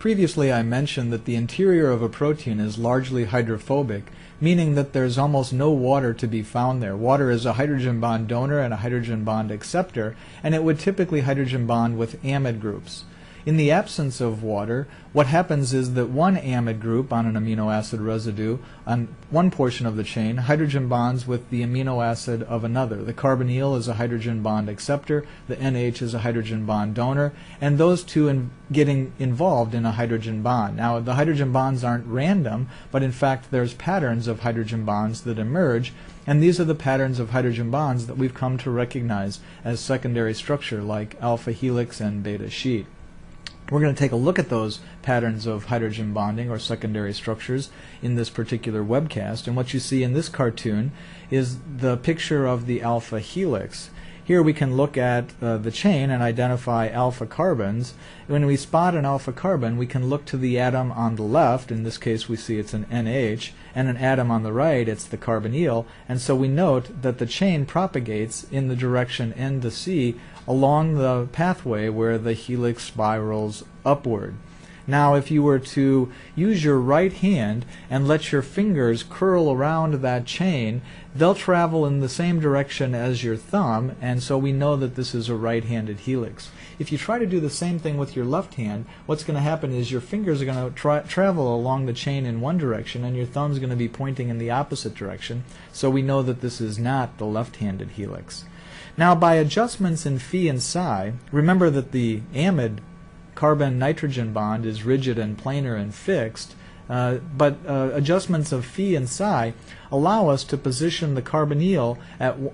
Previously I mentioned that the interior of a protein is largely hydrophobic, meaning that there's almost no water to be found there. Water is a hydrogen bond donor and a hydrogen bond acceptor, and it would typically hydrogen bond with amide groups. In the absence of water, what happens is that one amide group on an amino acid residue on one portion of the chain hydrogen bonds with the amino acid of another. The carbonyl is a hydrogen bond acceptor, the NH is a hydrogen bond donor, and those two getting involved in a hydrogen bond. Now, the hydrogen bonds aren't random, but in fact there's patterns of hydrogen bonds that emerge, and these are the patterns of hydrogen bonds that we've come to recognize as secondary structure, like alpha helix and beta sheet. We're going to take a look at those patterns of hydrogen bonding or secondary structures in this particular webcast. And what you see in this cartoon is the picture of the alpha helix. Here we can look at the chain and identify alpha carbons. When we spot an alpha carbon, we can look to the atom on the left. In this case, we see it's an NH, and an atom on the right, it's the carbonyl. And so we note that the chain propagates in the direction N to C along the pathway where the helix spirals upward. Now, if you were to use your right hand and let your fingers curl around that chain, they'll travel in the same direction as your thumb, and so we know that this is a right-handed helix. If you try to do the same thing with your left hand, what's going to happen is your fingers are going to travel along the chain in one direction, and your thumb's going to be pointing in the opposite direction, so we know that this is not the left-handed helix. Now, by adjustments in phi and psi, remember that the amide carbon-nitrogen bond is rigid and planar and fixed, but adjustments of phi and psi allow us to position the carbonyl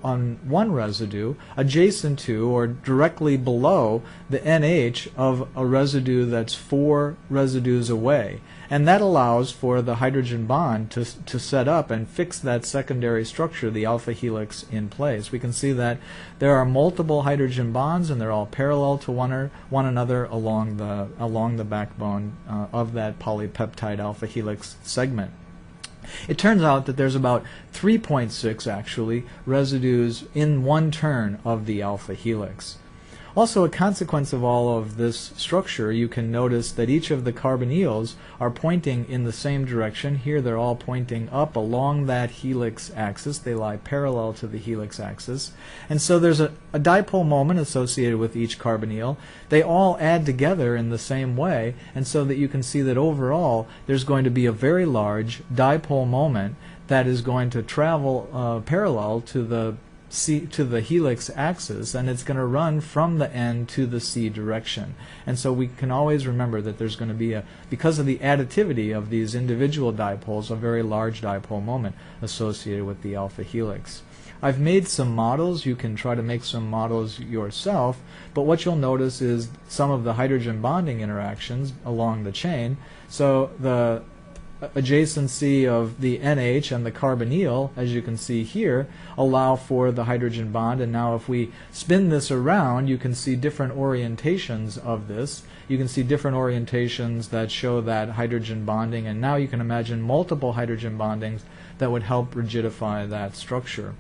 on one residue adjacent to or directly below the NH of a residue that's 4 residues away. And that allows for the hydrogen bond to set up and fix that secondary structure, the alpha helix, in place. We can see that there are multiple hydrogen bonds, and they're all parallel to one another along the backbone of that polypeptide alpha helix segment. It turns out that there's about 3.6 actually residues in one turn of the alpha helix. Also, a consequence of all of this structure, you can notice that each of the carbonyls are pointing in the same direction. Here they're all pointing up along that helix axis. They lie parallel to the helix axis. And so there's a dipole moment associated with each carbonyl. They all add together in the same way, and so that you can see that overall there's going to be a very large dipole moment that is going to travel parallel to the helix axis, and it's going to run from the N to the C direction. And so we can always remember that there's going to be because of the additivity of these individual dipoles, a very large dipole moment associated with the alpha helix. I've made some models. You can try to make some models yourself, but what you'll notice is some of the hydrogen bonding interactions along the chain. So the adjacency of the NH and the carbonyl, as you can see here, allow for the hydrogen bond. And now if we spin this around, you can see different orientations of this. You can see different orientations that show that hydrogen bonding, and now you can imagine multiple hydrogen bondings that would help rigidify that structure.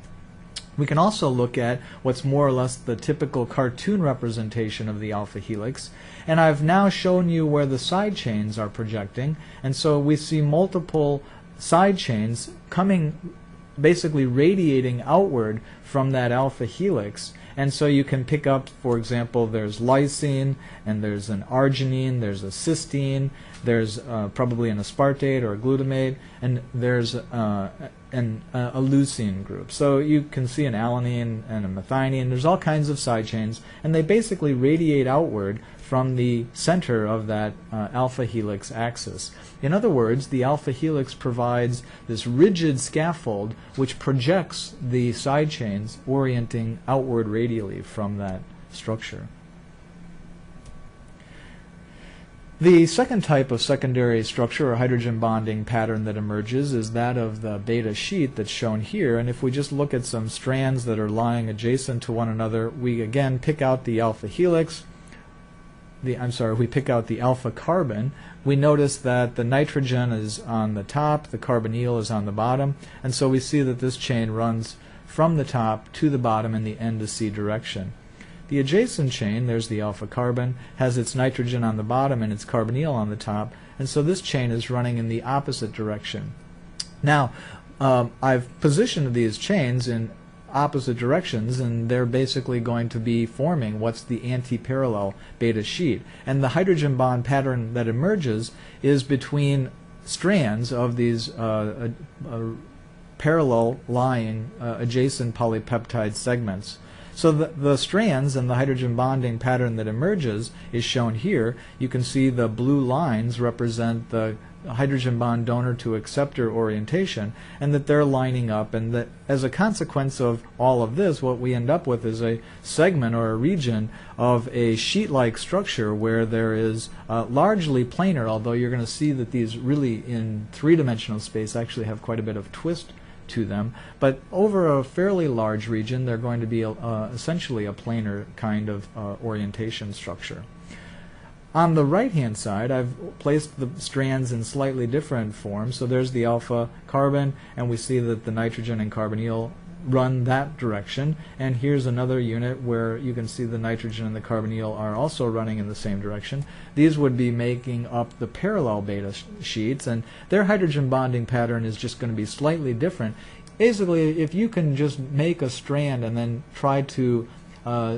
We can also look at what's more or less the typical cartoon representation of the alpha helix, and I've now shown you where the side chains are projecting, and so we see multiple side chains coming, basically radiating outward from that alpha helix. And so you can pick up, for example, there's lysine, and there's an arginine, there's a cysteine, there's probably an aspartate or a glutamate, and there's a leucine group. So you can see an alanine and a methionine. There's all kinds of side chains, and they basically radiate outward from the center of that alpha helix axis. In other words, the alpha helix provides this rigid scaffold which projects the side chains orienting outward radially from that structure. The second type of secondary structure or hydrogen bonding pattern that emerges is that of the beta sheet that's shown here. And if we just look at some strands that are lying adjacent to one another, we again pick out the alpha helix. We pick out the alpha carbon. We notice that the nitrogen is on the top, the carbonyl is on the bottom, and so we see that this chain runs from the top to the bottom in the N to C direction. The adjacent chain, there's the alpha carbon, has its nitrogen on the bottom and its carbonyl on the top, and so this chain is running in the opposite direction. Now, I've positioned these chains in opposite directions, and they're basically going to be forming what's the antiparallel beta sheet. And the hydrogen bond pattern that emerges is between strands of these parallel lying adjacent polypeptide segments. So the strands and the hydrogen bonding pattern that emerges is shown here. You can see the blue lines represent the hydrogen bond donor to acceptor orientation, and that they're lining up, and that as a consequence of all of this, what we end up with is a segment or a region of a sheet-like structure where there is largely planar, although you're going to see that these really in three-dimensional space actually have quite a bit of twist to them, but over a fairly large region they're going to be essentially a planar kind of orientation structure. On the right-hand side, I've placed the strands in slightly different forms. So there's the alpha carbon, and we see that the nitrogen and carbonyl run that direction. And here's another unit where you can see the nitrogen and the carbonyl are also running in the same direction. These would be making up the parallel beta sheets, and their hydrogen bonding pattern is just going to be slightly different. Basically, if you can just make a strand and then try to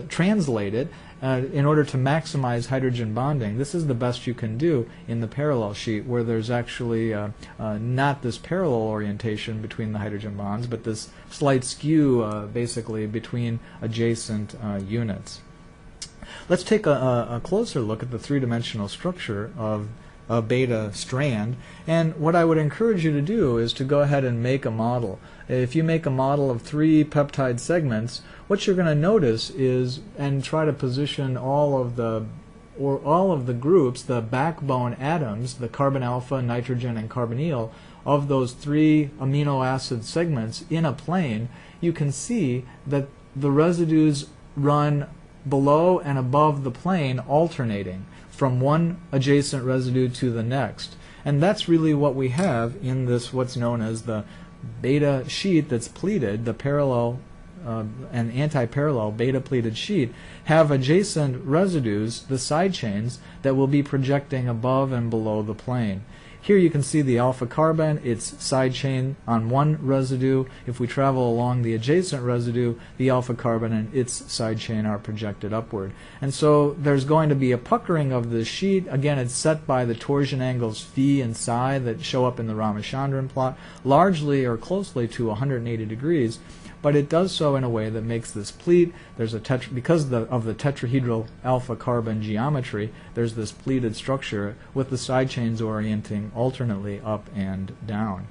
translate it, in order to maximize hydrogen bonding, this is the best you can do in the parallel sheet, where there's actually not this parallel orientation between the hydrogen bonds, but this slight skew basically between adjacent units. Let's take a closer look at the three-dimensional structure of a beta strand, and what I would encourage you to do is to go ahead and make a model. If you make a model of 3 peptide segments, what you're going to notice is, and try to position all of the groups, the backbone atoms, the carbon alpha, nitrogen, and carbonyl, of those 3 amino acid segments in a plane, you can see that the residues run below and above the plane, alternating from one adjacent residue to the next. And that's really what we have in this, what's known as the beta sheet that's pleated. The parallel and anti-parallel beta pleated sheet have adjacent residues, the side chains, that will be projecting above and below the plane. Here you can see the alpha carbon, its side chain on one residue. If we travel along the adjacent residue, the alpha carbon and its side chain are projected upward. And so there's going to be a puckering of the sheet. Again, it's set by the torsion angles phi and psi that show up in the Ramachandran plot, largely or closely to 180 degrees. But it does so in a way that makes this pleat. There's a because of the tetrahedral alpha carbon geometry, there's this pleated structure with the side chains orienting alternately up and down.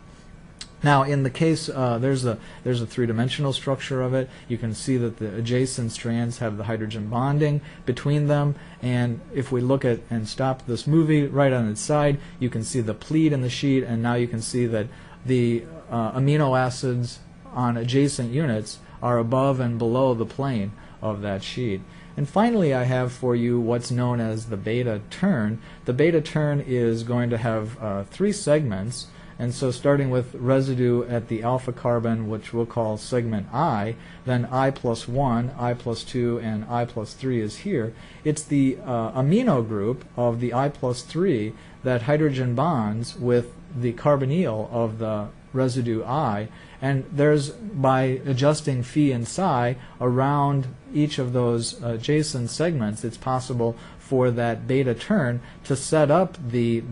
Now, in the case, there's a three-dimensional structure of it. You can see that the adjacent strands have the hydrogen bonding between them, and if we look at and stop this movie right on its side, you can see the pleat in the sheet, and now you can see that the amino acids on adjacent units are above and below the plane of that sheet. And finally, I have for you what's known as the beta turn. The beta turn is going to have 3 segments, and so starting with residue at the alpha carbon, which we'll call segment I, then I plus 1, I plus 2, and I plus 3 is here. It's the amino group of the I plus 3 that hydrogen bonds with the carbonyl of the residue I, and there's, by adjusting phi and psi around each of those adjacent segments, it's possible for that beta turn to set up the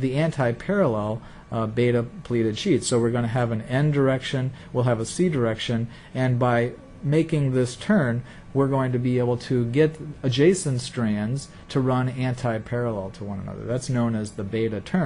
anti-parallel beta pleated sheet. So we're going to have an N direction, we'll have a C direction, and by making this turn, we're going to be able to get adjacent strands to run anti-parallel to one another. That's known as the beta turn.